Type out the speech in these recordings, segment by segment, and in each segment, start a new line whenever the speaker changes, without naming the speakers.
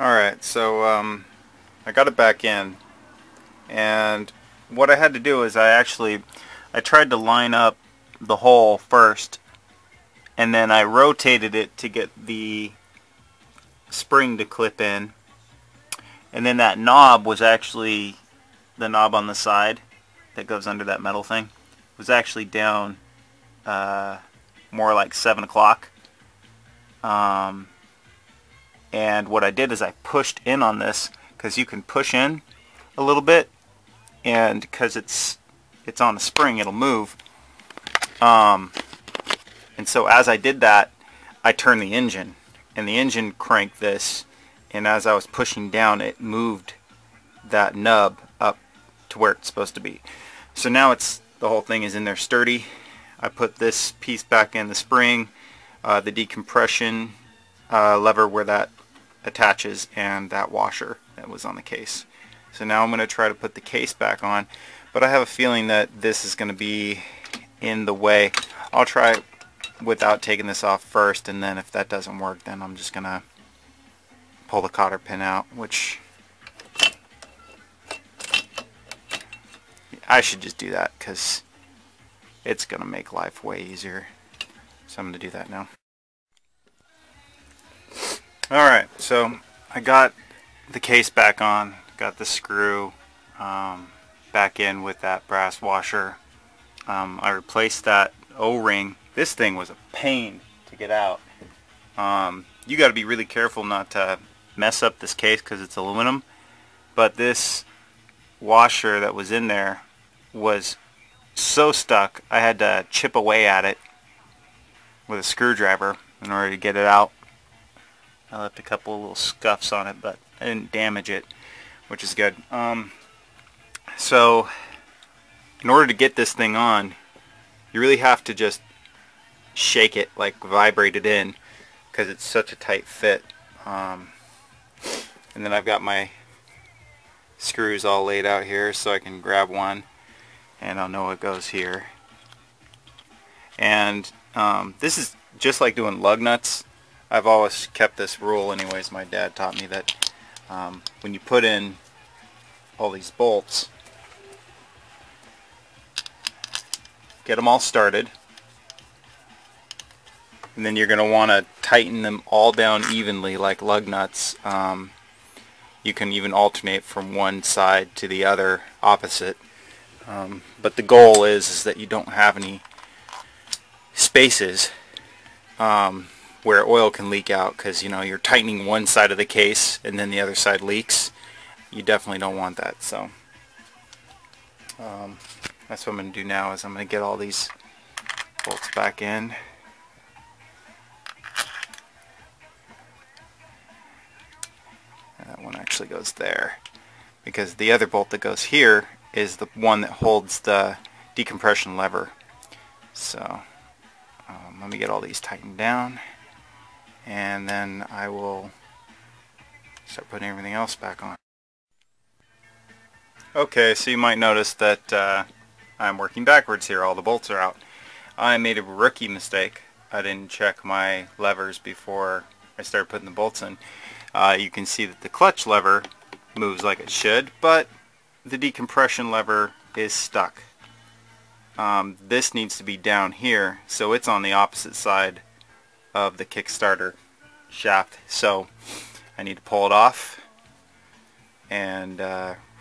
Alright, so I got it back in, and what I had to do is I tried to line up the hole first, and then I rotated it to get the spring to clip in, and then that knob was actually, the knob on the side that goes under that metal thing, was actually down more like 7 o'clock. And what I did is I pushed in on this, because you can push in a little bit, and because it's on a spring, it'll move. And so as I did that, I turned the engine, and the engine cranked this, and as I was pushing down, it moved that nub up to where it's supposed to be. So now the whole thing is in there sturdy. I put this piece back in the spring, the decompression lever where that attaches, and that washer that was on the case. So now I'm going to try to put the case back on, but I have a feeling that this is going to be in the way. I'll try it without taking this off first, and then if that doesn't work, then I'm just going to pull the cotter pin out, which I should just do that because it's going to make life way easier. So I'm going to do that now. Alright, so I got the case back on, got the screw back in with that brass washer. I replaced that O-ring. This thing was a pain to get out. You got to be really careful not to mess up this case because it's aluminum, but this washer that was in there was so stuck I had to chip away at it with a screwdriver in order to get it out. I left a couple of little scuffs on it, but I didn't damage it, which is good. So in order to get this thing on, you really have to just shake it, like vibrate it in, because it's such a tight fit. And then I've got my screws all laid out here so I can grab one and I'll know what goes here. And this is just like doing lug nuts. I've always kept this rule anyways. My dad taught me that when you put in all these bolts, get them all started, and then you're going to want to tighten them all down evenly like lug nuts. You can even alternate from one side to the other opposite, but the goal is that you don't have any spaces where oil can leak out, because you know you're tightening one side of the case and then the other side leaks. You definitely don't want that. So that's what I'm going to do now, is I'm going to get all these bolts back in. That one actually goes there, because the other bolt that goes here is the one that holds the decompression lever. So let me get all these tightened down, and then I will start putting everything else back on. Okay, so you might notice that I'm working backwards here. All the bolts are out. I made a rookie mistake. I didn't check my levers before I started putting the bolts in. You can see that the clutch lever moves like it should, but the decompression lever is stuck. This needs to be down here, so it's on the opposite side of the Kickstarter shaft. So I need to pull it off and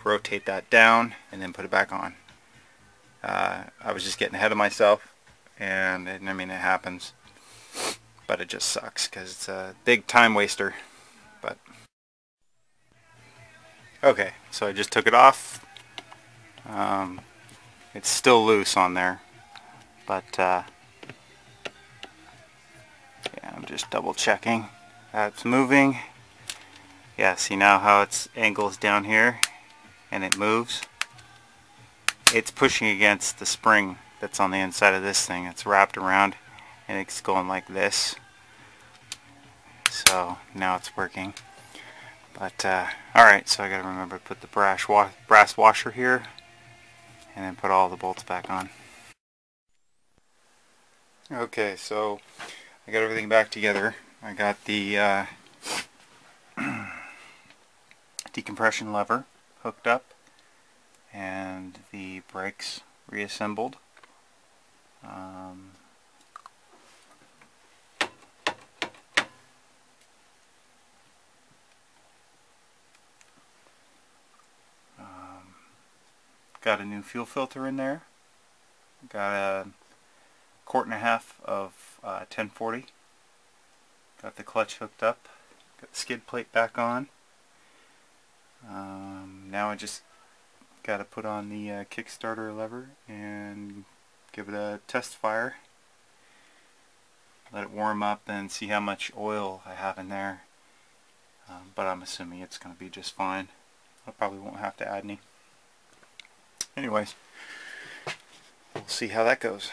rotate that down and then put it back on. I was just getting ahead of myself, and I mean, it happens, but it just sucks because it's a big time waster. But okay, so I just took it off. It's still loose on there, but yeah, I'm just double checking that's moving. Yeah, see now how its angle is down here and it moves? It's pushing against the spring that's on the inside of this thing. It's wrapped around and it's going like this. So now it's working. But alright, so I gotta remember to put the brass washer here and then put all the bolts back on. Okay, so I got everything back together. I got the decompression lever hooked up and the brakes reassembled. Got a new fuel filter in there. Got a quart and a half of 1040. Got the clutch hooked up. Got the skid plate back on. Now I just got to put on the Kickstarter lever and give it a test fire. Let it warm up and see how much oil I have in there. But I'm assuming it's going to be just fine. I probably won't have to add any. Anyways, we'll see how that goes.